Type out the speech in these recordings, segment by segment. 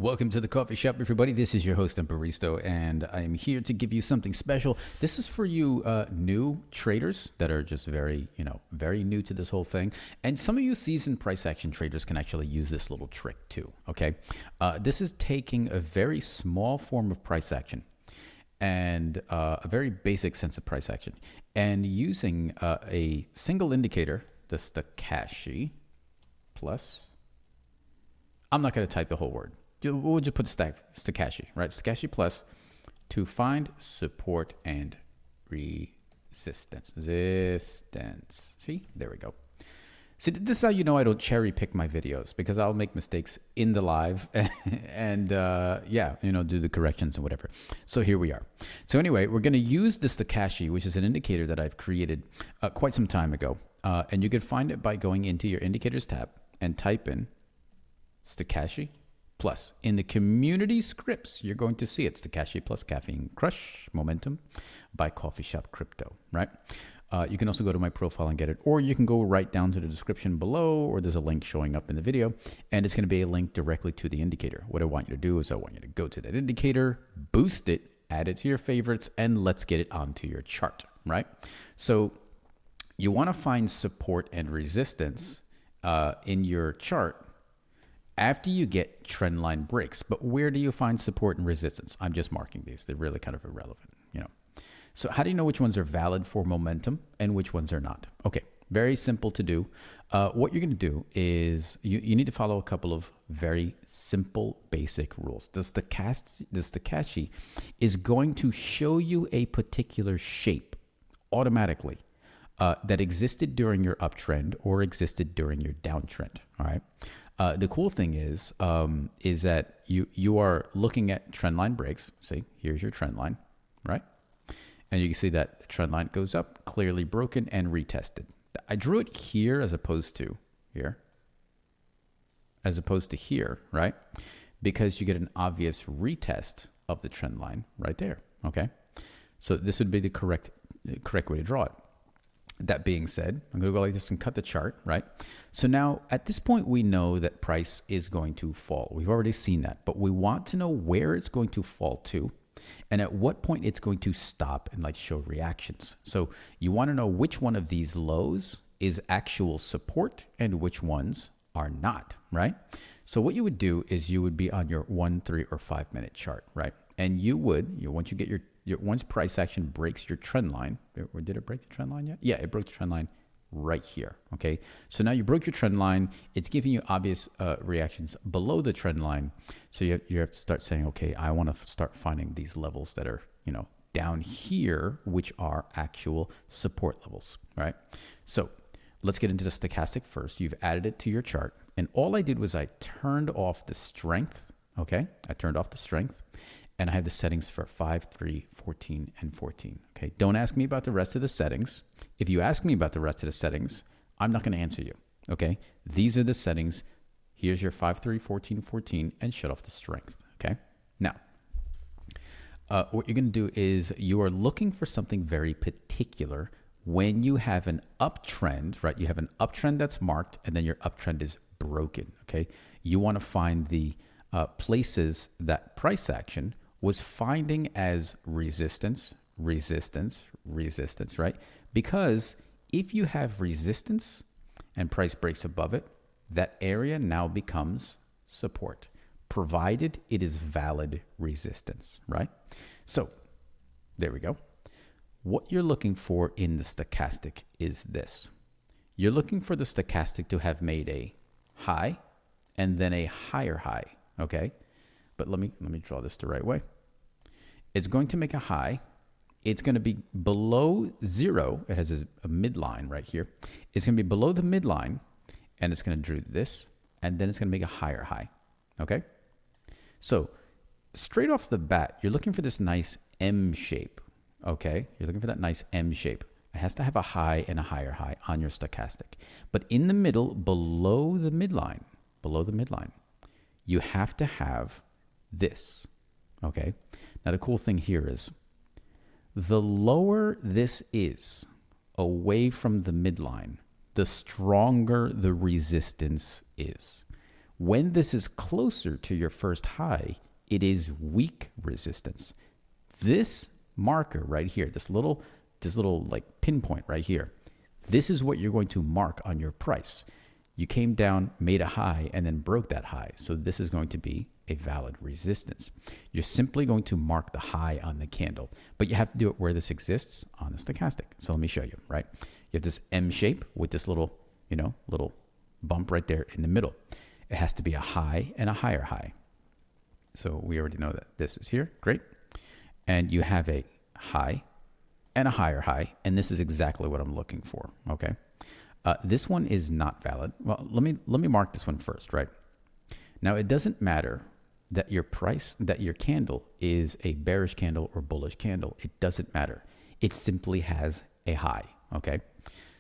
Welcome to the coffee shop, everybody. This is your host, Baristo, and I am here to give you something special. This is for you new traders that are just very new to this whole thing. And some of you seasoned price action traders can actually use this little trick too, okay? This is taking a very small form of price action and a very basic sense of price action and using a single indicator, the Stocashi plus, I'm not going to type the whole word. We'll just put Stocashi, right? Stocashi plus to find support and resistance. See, there we go. See, this is how you know I don't cherry pick my videos, because I'll make mistakes in the live and do the corrections and whatever. So here we are. So anyway, we're going to use the Stocashi, which is an indicator that I've created quite some time ago. And you can find it by going into your indicators tab and type in Stocashi plus. In the community scripts, you're going to see it. Stocashi plus Caffeine Crush Momentum by Coffee Shop Crypto, right? You can also go to my profile and get it, or you can go right down to the description below, or there's a link showing up in the video, and it's going to be a link directly to the indicator. What I want you to do is I want you to go to that indicator, boost it, add it to your favorites, and let's get it onto your chart, right? So you want to find support and resistance in your chart after you get trend line breaks. But where do you find support and resistance? I'm just marking these. They're really kind of irrelevant, So how do you know which ones are valid for momentum and which ones are not? Okay, very simple to do. What you're going to do is you need to follow a couple of very simple, basic rules. The Stochashi is going to show you a particular shape automatically that existed during your uptrend or existed during your downtrend, all right? The cool thing is that you are looking at trend line breaks. See, here's your trend line, right? And you can see that the trend line goes up, clearly broken and retested. I drew it here as opposed to here, right? Because you get an obvious retest of the trend line right there, okay? So this would be the correct way to draw it. That being said, I'm going to go like this and cut the chart, right? So now at this point, we know that price is going to fall. We've already seen that, but we want to know where it's going to fall to and at what point it's going to stop and like show reactions. So you want to know which one of these lows is actual support and which ones are not, right? So what you would do is you would be on your 1, 3, or 5 minute chart, right? And you would, once you get once price action breaks your trend line, or did it break the trend line yet? Yeah, it broke the trend line right here, okay? So now you broke your trend line. It's giving you obvious reactions below the trend line. So you have to start saying, okay, I want to start finding these levels that are, down here, which are actual support levels, right? So let's get into the stochastic first. You've added it to your chart. And all I did was I turned off the strength, okay? I turned off the strength. And I have the settings for 5, 3, 14, and 14. Okay, don't ask me about the rest of the settings. If you ask me about the rest of the settings, I'm not going to answer you. Okay, these are the settings. Here's your 5, 3, 14, 14, and shut off the strength. Okay, now what you're going to do is you are looking for something very particular when you have an uptrend, right? You have an uptrend that's marked, and then your uptrend is broken. Okay, you want to find the places that price action was finding as resistance, right? Because if you have resistance and price breaks above it, that area now becomes support, provided it is valid resistance, right? So there we go. What you're looking for in the stochastic is this. You're looking for the stochastic to have made a high and then a higher high, okay? But let me draw this the right way. It's going to make a high. It's going to be below 0. It has a midline right here. It's going to be below the midline, and it's going to do this, and then it's going to make a higher high, okay? So straight off the bat, you're looking for this nice M shape, okay? You're looking for that nice M shape. It has to have a high and a higher high on your stochastic. But in the middle, below the midline, you have to have this, okay? Now, the cool thing here is the lower this is away from the midline, the stronger the resistance is. When this is closer to your first high, it is weak resistance. This marker right here, this little like pinpoint right here, this is what you're going to mark on your price. You came down, made a high, and then broke that high. So this is going to be a valid resistance. You're simply going to mark the high on the candle, but you have to do it where this exists on the stochastic. So let me show you, right? You have this M shape with this little, little bump right there in the middle. It has to be a high and a higher high. So we already know that this is here. Great. And you have a high and a higher high, and this is exactly what I'm looking for, okay? This one is not valid. Well, let me mark this one first, right? Now, it doesn't matter that your candle is a bearish candle or bullish candle. It doesn't matter. It simply has a high, okay?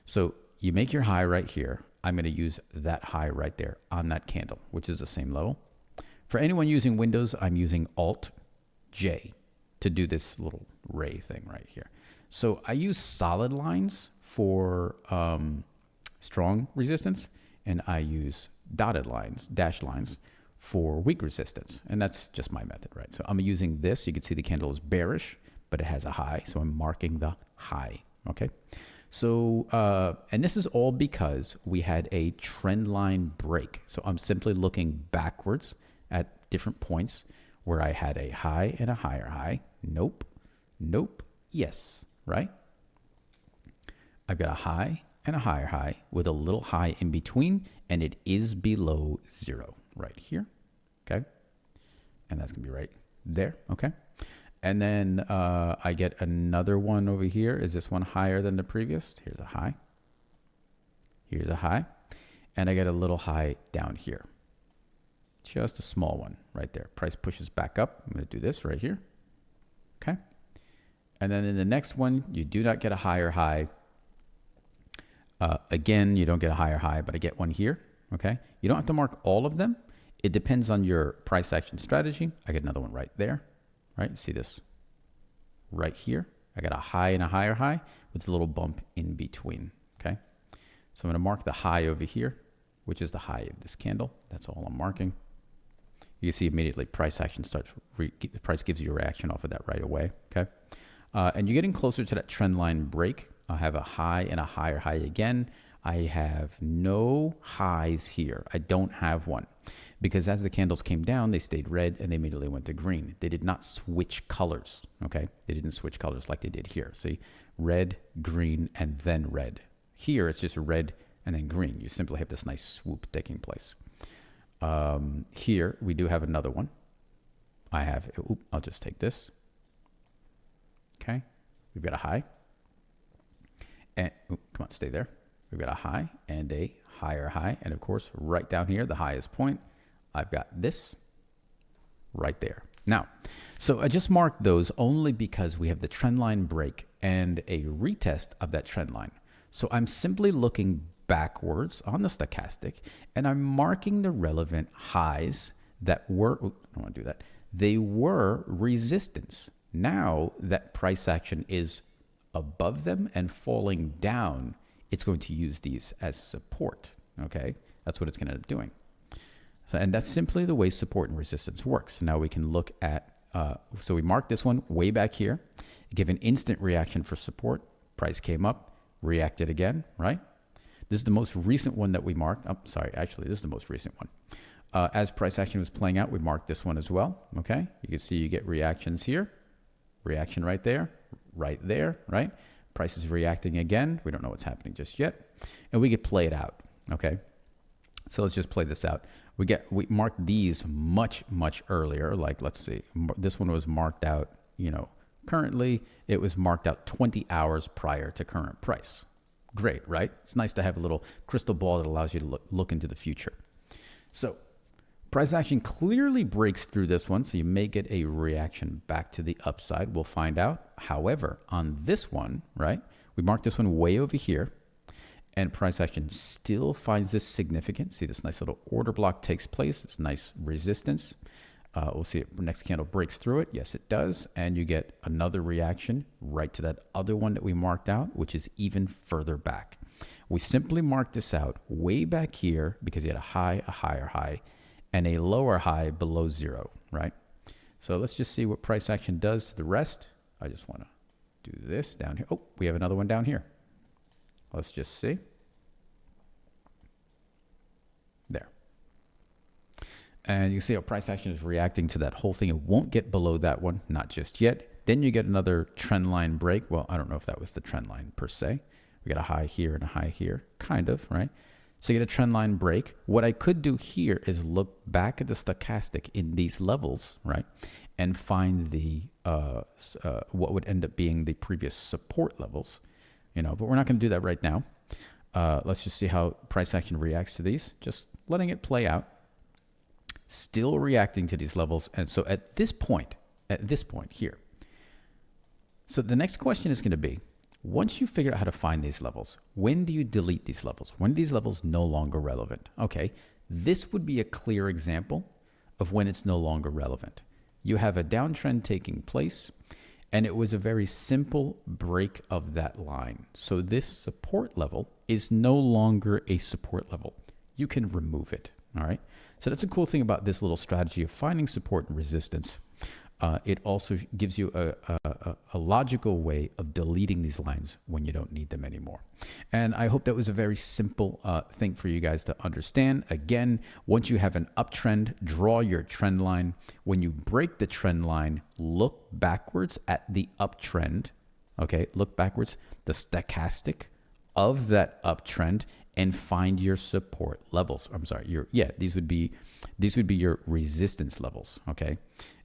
So you make your high right here. I'm going to use that high right there on that candle, which is the same level. For anyone using Windows, I'm using Alt-J to do this little ray thing right here. So I use solid lines for strong resistance, and I use dotted lines, dashed lines, for weak resistance. And that's just my method, right? So I'm using this. You can see the candle is bearish, but it has a high. So I'm marking the high, okay? So, and this is all because we had a trend line break. So I'm simply looking backwards at different points where I had a high and a higher high. Nope, nope, yes, right? I've got a high and a higher high with a little high in between, and it is below zero right here, okay? And that's gonna be right there, okay? And then I get another one over here. Is this one higher than the previous? Here's a high. Here's a high. And I get a little high down here. Just a small one right there. Price pushes back up. I'm gonna do this right here, okay? And then in the next one, you do not get a higher high. Again, you don't get a higher high, but I get one here, okay? You don't have to mark all of them. It depends on your price action strategy. I get another one right there, right? See this right here? I got a high and a higher high with a little bump in between, okay? So I'm gonna mark the high over here, which is the high of this candle. That's all I'm marking. You can see immediately price action starts, the price gives you a reaction off of that right away, okay? And you're getting closer to that trend line break. I have a high and a higher high again. I have no highs here. I don't have one because as the candles came down, they stayed red and they immediately went to green. They did not switch colors, okay? They didn't switch colors like they did here. See, red, green, and then red. Here, it's just red and then green. You simply have this nice swoop taking place. Here, we do have another one. I'll just take this. Okay, we've got a high. And come on, stay there. We've got a high and a higher high. And of course, right down here, the highest point, I've got this right there. Now, so I just marked those only because we have the trend line break and a retest of that trend line. So I'm simply looking backwards on the stochastic and I'm marking the relevant highs that were, I don't want to do that. They were resistance. Now that price action is above them and falling down, it's going to use these as support, okay? That's what it's going to end up doing. So, and that's simply the way support and resistance works. Now we can look at, so we marked this one way back here, give an instant reaction for support, price came up, reacted again, right? This is the most recent one that we marked. Oh, sorry, actually, this is the most recent one. As price action was playing out, we marked this one as well, okay? You can see you get reactions here, reaction right there, right? Price is reacting again. We don't know what's happening just yet. And we could play it out, okay? So let's just play this out. We marked these much, much earlier. Like, let's see, this one was marked out, currently it was marked out 20 hours prior to current price. Great, right? It's nice to have a little crystal ball that allows you to look into the future. So price action clearly breaks through this one, so you may get a reaction back to the upside. We'll find out. However, on this one, right, we marked this one way over here, and price action still finds this significant. See, this nice little order block takes place. It's nice resistance. We'll see if the next candle breaks through it. Yes, it does. And you get another reaction right to that other one that we marked out, which is even further back. We simply marked this out way back here because you had a high, a higher high, and a lower high below 0, right? So let's just see what price action does to the rest. I just want to do this down here. Oh, we have another one down here. Let's just see. There. And you can see how price action is reacting to that whole thing. It won't get below that one, not just yet. Then you get another trend line break. Well, I don't know if that was the trend line per se. We got a high here and a high here, kind of, right? So you get a trend line break. What I could do here is look back at the stochastic in these levels, right? And find the what would end up being the previous support levels, you know, but we're not going to do that right now. Let's just see how price action reacts to these, just letting it play out. Still reacting to these levels. And so at this point here, so the next question is going to be, once you figure out how to find these levels, when do you delete these levels? When are these levels no longer relevant? Okay, this would be a clear example of when it's no longer relevant. You have a downtrend taking place, and it was a very simple break of that line. So this support level is no longer a support level. You can remove it, all right? So that's a cool thing about this little strategy of finding support and resistance. It also gives you a logical way of deleting these lines when you don't need them anymore. And I hope that was a very simple thing for you guys to understand. Again, once you have an uptrend, draw your trend line. When you break the trend line, look backwards at the uptrend. Okay, look backwards, the stochastic of that uptrend, and find your support levels. I'm sorry, these would be your resistance levels. Okay.